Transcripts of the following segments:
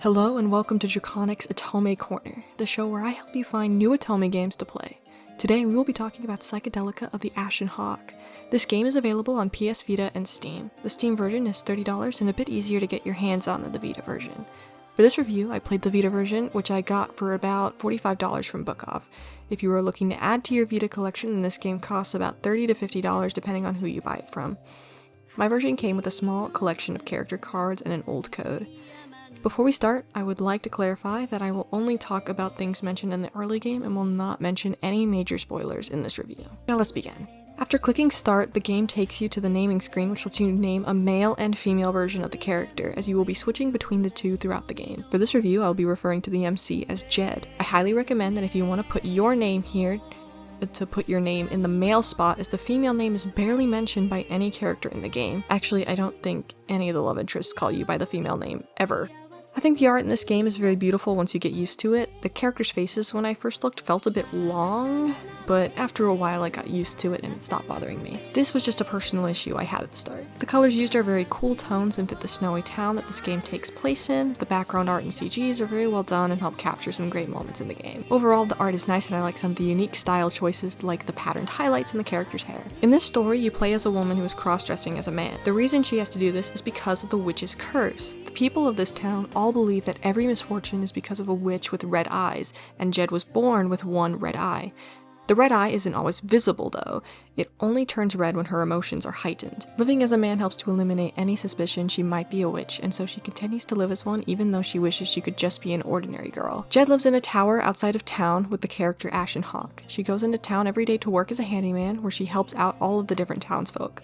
Hello and welcome to Draconic's Otome Corner, the show where I help you find new Otome games to play. Today we will be talking about Psychedelica of the Ashen. This game is available on PS Vita and Steam. The Steam version is $30 and a bit easier to get your hands on than the Vita version. For this review, I played the Vita version, which I got for about $45 from Bookoff. If you are looking to add to your Vita collection, then this game costs about $30 to $50 depending on who you buy it from. My version came with a small collection of character cards and an old code. Before we start, I would like to clarify that I will only talk about things mentioned in the early game and will not mention any major spoilers in this review. Now let's begin. After clicking start, the game takes you to the naming screen, which lets you name a male and female version of the character, as you will be switching between the two throughout the game. For this review, I'll be referring to the MC as Jed. I highly recommend that if you want to put your name here, to put your name in the male spot, as the female name is barely mentioned by any character in the game. Actually, I don't think any of the love interests call you by the female name, ever. I think the art in this game is very beautiful once you get used to it. The characters' faces, when I first looked, felt a bit long, but after a while I got used to it and it stopped bothering me. This was just a personal issue I had at the start. The colors used are very cool tones and fit the snowy town that this game takes place in. The background art and CGs are very well done and help capture some great moments in the game. Overall, the art is nice and I like some of the unique style choices, like the patterned highlights in the character's hair. In this story, you play as a woman who is cross-dressing as a man. The reason she has to do this is because of the witch's curse. The people of this town all believe that every misfortune is because of a witch with red eyes, and Jed was born with one red eye. The red eye isn't always visible though, it only turns red when her emotions are heightened. Living as a man helps to eliminate any suspicion she might be a witch, and so she continues to live as one even though she wishes she could just be an ordinary girl. Jed lives in a tower outside of town with the character Ashen. She goes into town every day to work as a handyman, where she helps out all of the different townsfolk.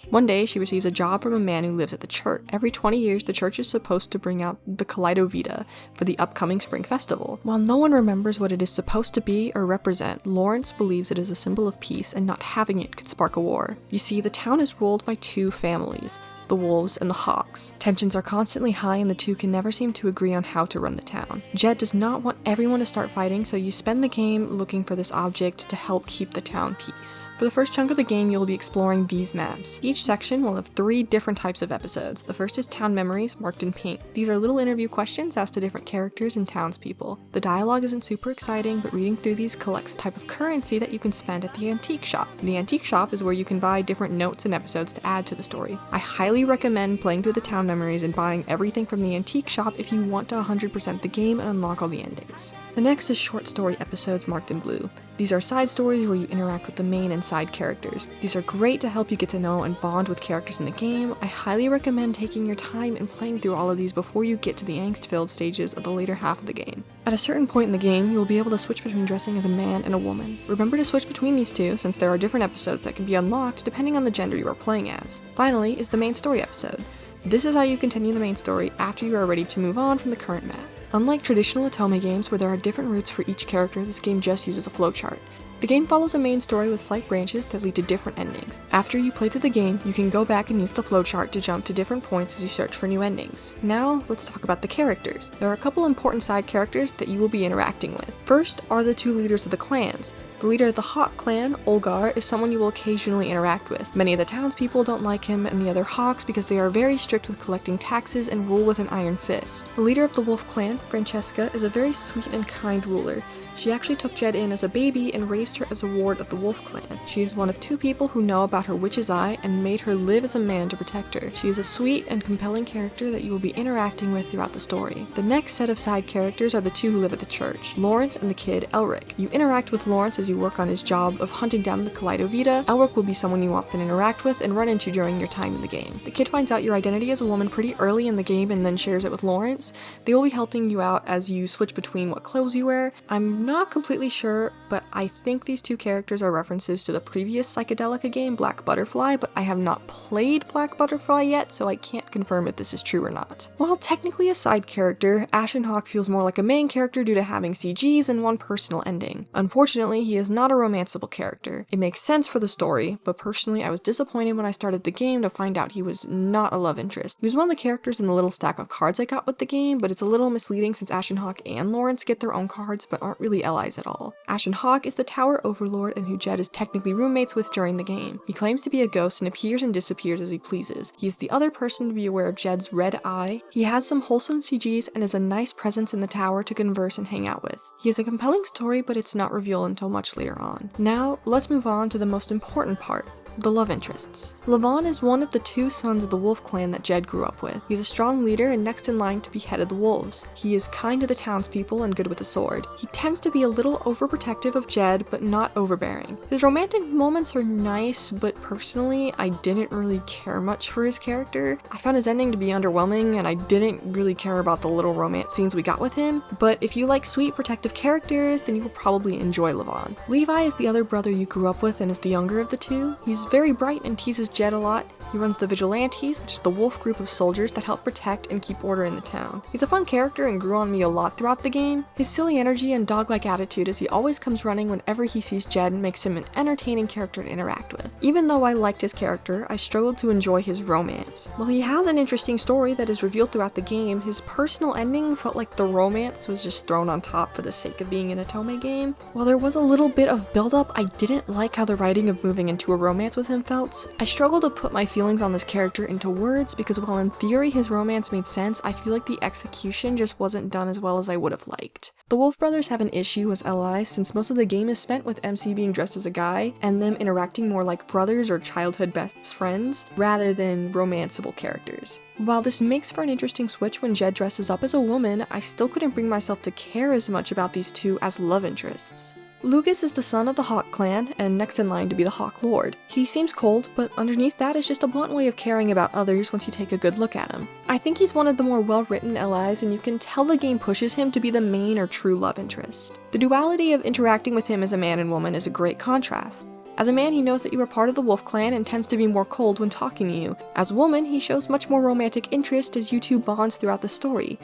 One day, she receives a job from a man who lives at the church. Every 20 years, the church is supposed to bring out the Kaleido Vita for the upcoming spring festival. While no one remembers what it is supposed to be or represent, Lawrence believes it is a symbol of peace and not having it could spark a war. You see, the town is ruled by two families, the Wolves and the Hawks. Tensions are constantly high and the two can never seem to agree on how to run the town. Jed does not want everyone to start fighting, so you spend the game looking for this object to help keep the town peace. For the first chunk of the game, you'll be exploring these maps. Each section will have 3 different types of episodes. The first is Town Memories, marked in pink. These are little interview questions asked to different characters and townspeople. The dialogue isn't super exciting, but reading through these collects a type of currency that you can spend at the antique shop. The antique shop is where you can buy different notes and episodes to add to the story. I highly recommend playing through the Town Memories and buying everything from the antique shop if you want to 100% the game and unlock all the endings. The next is short story episodes marked in blue. These are side stories where you interact with the main and side characters. These are great to help you get to know and bond with characters in the game. I highly recommend taking your time and playing through all of these before you get to the angst-filled stages of the later half of the game. At a certain point in the game, you will be able to switch between dressing as a man and a woman. Remember to switch between these two, since there are different episodes that can be unlocked depending on the gender you are playing as. Finally is the main story episode. This is how you continue the main story after you are ready to move on from the current map. Unlike traditional Otome games where there are different routes for each character, this game just uses a flowchart. The game follows a main story with slight branches that lead to different endings. After you play through the game, you can go back and use the flowchart to jump to different points as you search for new endings. Now, let's talk about the characters. There are a couple important side characters that you will be interacting with. First are the 2 leaders of the clans. The leader of the Hawk clan, Olgar, is someone you will occasionally interact with. Many of the townspeople don't like him and the other Hawks because they are very strict with collecting taxes and rule with an iron fist. The leader of the Wolf clan, Francesca, is a very sweet and kind ruler. She actually took Jed in as a baby and raised her as a ward of the Wolf clan. She is one of 2 people who know about her witch's eye and made her live as a man to protect her. She is a sweet and compelling character that you will be interacting with throughout the story. The next set of side characters are the 2 who live at the church, Lawrence and the kid, Elric. You interact with Lawrence as you work on his job of hunting down the Kaleido Vita. Elric will be someone you often interact with and run into during your time in the game. The kid finds out your identity as a woman pretty early in the game and then shares it with Lawrence. They will be helping you out as you switch between what clothes you wear. I'm not completely sure, but I think these 2 characters are references to the previous Psychedelica game, Black Butterfly, but I have not played Black Butterfly yet, so I can't confirm if this is true or not. While technically a side character, Ashen feels more like a main character due to having CGs and one personal ending. Unfortunately, he he is not a romanceable character. It makes sense for the story, but personally I was disappointed when I started the game to find out he was not a love interest. He was one of the characters in the little stack of cards I got with the game, but it's a little misleading since Ashen Hawk and Lawrence get their own cards but aren't really allies at all. Ashen Hawk is the tower overlord and who Jed is technically roommates with during the game. He claims to be a ghost and appears and disappears as he pleases. He's the other person to be aware of Jed's red eye. He has some wholesome CGs and is a nice presence in the tower to converse and hang out with. He has a compelling story, but it's not revealed until much later on. Now, let's move on to the most important part. The love interests. Levon is one of the 2 sons of the wolf clan that Jed grew up with. He's a strong leader and next in line to be head of the wolves. He is kind to the townspeople and good with a sword. He tends to be a little overprotective of Jed, but not overbearing. His romantic moments are nice, but personally, I didn't really care much for his character. I found his ending to be underwhelming, and I didn't really care about the little romance scenes we got with him, but if you like sweet, protective characters, then you will probably enjoy Levon. Levi is the other brother you grew up with and is the younger of the 2. He's very bright and teases Jed a lot. He runs the Vigilantes, which is the wolf group of soldiers that help protect and keep order in the town. He's a fun character and grew on me a lot throughout the game. His silly energy and dog-like attitude as he always comes running whenever he sees Jed makes him an entertaining character to interact with. Even though I liked his character, I struggled to enjoy his romance. While he has an interesting story that is revealed throughout the game, his personal ending felt like the romance was just thrown on top for the sake of being an Otome game. While there was a little bit of build-up, I didn't like how the writing of moving into a romance with him felt. I struggled to put my feelings on this character into words because while in theory his romance made sense, I feel like the execution just wasn't done as well as I would have liked. The Wolf brothers have an issue as allies since most of the game is spent with MC being dressed as a guy and them interacting more like brothers or childhood best friends rather than romanceable characters. While this makes for an interesting switch when Jed dresses up as a woman, I still couldn't bring myself to care as much about these 2 as love interests. Lucas is the son of the Hawk clan and next in line to be the Hawk Lord. He seems cold, but underneath that is just a blunt way of caring about others once you take a good look at him. I think he's one of the more well-written allies and you can tell the game pushes him to be the main or true love interest. The duality of interacting with him as a man and woman is a great contrast. As a man, he knows that you are part of the Wolf clan and tends to be more cold when talking to you. As a woman, he shows much more romantic interest as you 2 bond throughout the story.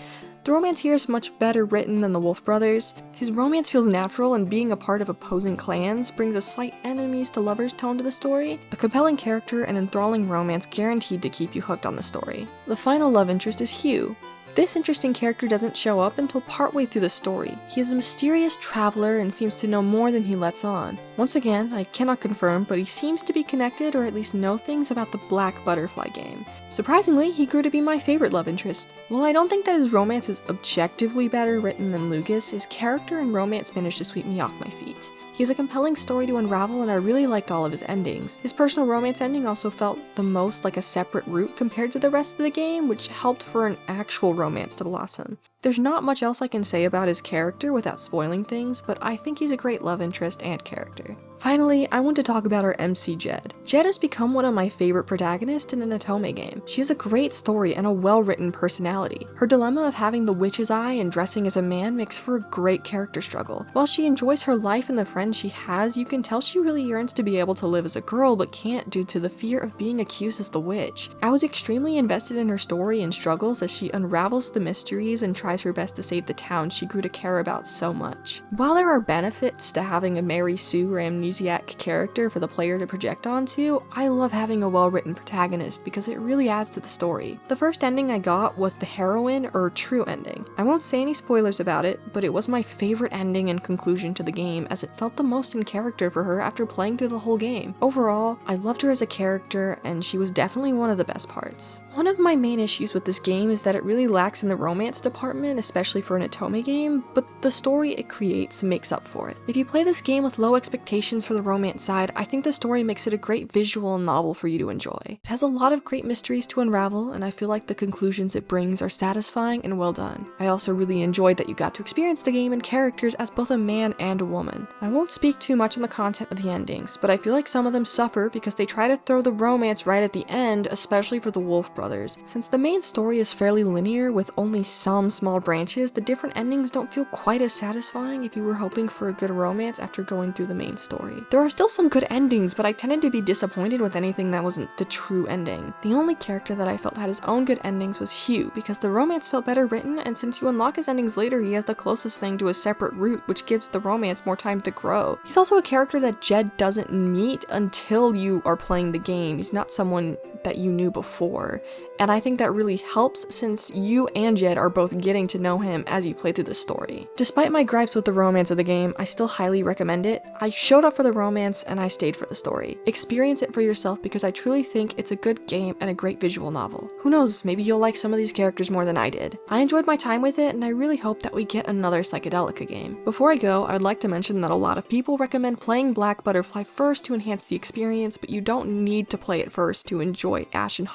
The romance here is much better written than the Wolf brothers. His romance feels natural and being a part of opposing clans brings a slight enemies to lovers tone to the story. A compelling character and enthralling romance guaranteed to keep you hooked on the story. The final love interest is Hugh. This interesting character doesn't show up until partway through the story. He is a mysterious traveler and seems to know more than he lets on. Once again, I cannot confirm, but he seems to be connected or at least know things about the Black Butterfly game. Surprisingly, he grew to be my favorite love interest. While I don't think that his romance is objectively better written than Lucas, his character and romance managed to sweep me off my feet. He has a compelling story to unravel and I really liked all of his endings. His personal romance ending also felt the most like a separate route compared to the rest of the game, which helped for an actual romance to blossom. There's not much else I can say about his character without spoiling things, but I think he's a great love interest and character. Finally, I want to talk about our MC Jed. Jed has become one of my favorite protagonists in an Otome game. She has a great story and a well-written personality. Her dilemma of having the witch's eye and dressing as a man makes for a great character struggle. While she enjoys her life and the friends she has, you can tell she really yearns to be able to live as a girl but can't due to the fear of being accused as the witch. I was extremely invested in her story and struggles as she unravels the mysteries and tries her best to save the town she grew to care about so much. While there are benefits to having a Mary Sue or amnesiac character for the player to project onto, I love having a well-written protagonist because it really adds to the story. The first ending I got was the heroine or true ending. I won't say any spoilers about it, but it was my favorite ending and conclusion to the game as it felt the most in character for her after playing through the whole game. Overall, I loved her as a character and she was definitely one of the best parts. One of my main issues with this game is that it really lacks in the romance department, especially for an Otome game, but the story it creates makes up for it. If you play this game with low expectations for the romance side, I think the story makes it a great visual novel for you to enjoy. It has a lot of great mysteries to unravel, and I feel like the conclusions it brings are satisfying and well done. I also really enjoyed that you got to experience the game and characters as both a man and a woman. I won't speak too much on the content of the endings, but I feel like some of them suffer because they try to throw the romance right at the end, especially for the Wolf brothers, since the main story is fairly linear with only some small small branches, the different endings don't feel quite as satisfying if you were hoping for a good romance after going through the main story. There are still some good endings, but I tended to be disappointed with anything that wasn't the true ending. The only character that I felt had his own good endings was Hugh, because the romance felt better written, and since you unlock his endings later, he has the closest thing to a separate route, which gives the romance more time to grow. He's also a character that Jed doesn't meet until you are playing the game. He's not someone that you knew before, and I think that really helps since you and Jed are both getting to know him as you play through the story. Despite my gripes with the romance of the game, I still highly recommend it. I showed up for the romance and I stayed for the story. Experience it for yourself because I truly think it's a good game and a great visual novel. Who knows, maybe you'll like some of these characters more than I did. I enjoyed my time with it and I really hope that we get another Psychedelica game. Before I go, I would like to mention that a lot of people recommend playing Black Butterfly first to enhance the experience, but you don't need to play it first to enjoy Ashen.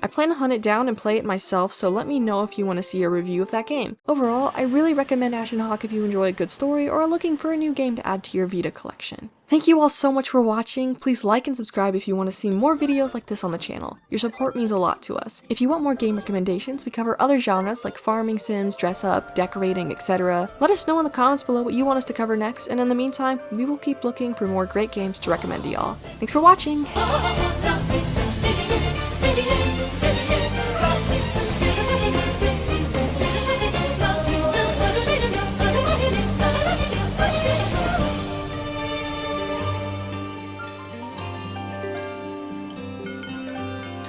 I plan to hunt it down and play it myself, so let me know if you want to see a review of that game. Overall, I really recommend Ashen if you enjoy a good story or are looking for a new game to add to your Vita collection. Thank you all so much for watching. Please like and subscribe if you want to see more videos like this on the channel. Your support means a lot to us. If you want more game recommendations, we cover other genres like farming sims, dress up, decorating, etc. Let us know in the comments below what you want us to cover next, and in the meantime, we will keep looking for more great games to recommend to y'all. Thanks for watching!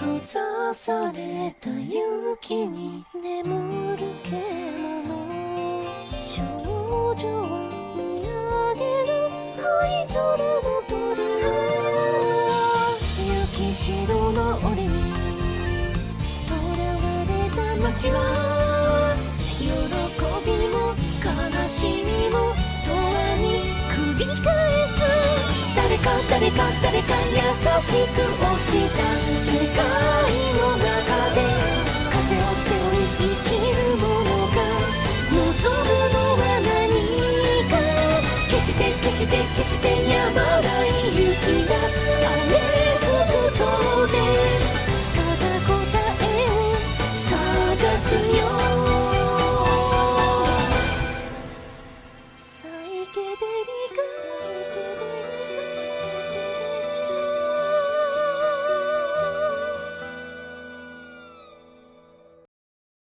閉ざされた雪に眠る獣少女を見上げる灰空の鳥雪白の檻に囚われた街は喜びも悲しみも永遠に繰り返す誰か優しく落ちた世界の中で風を背負い生きる者が望むのは何か決してやまない雪が雨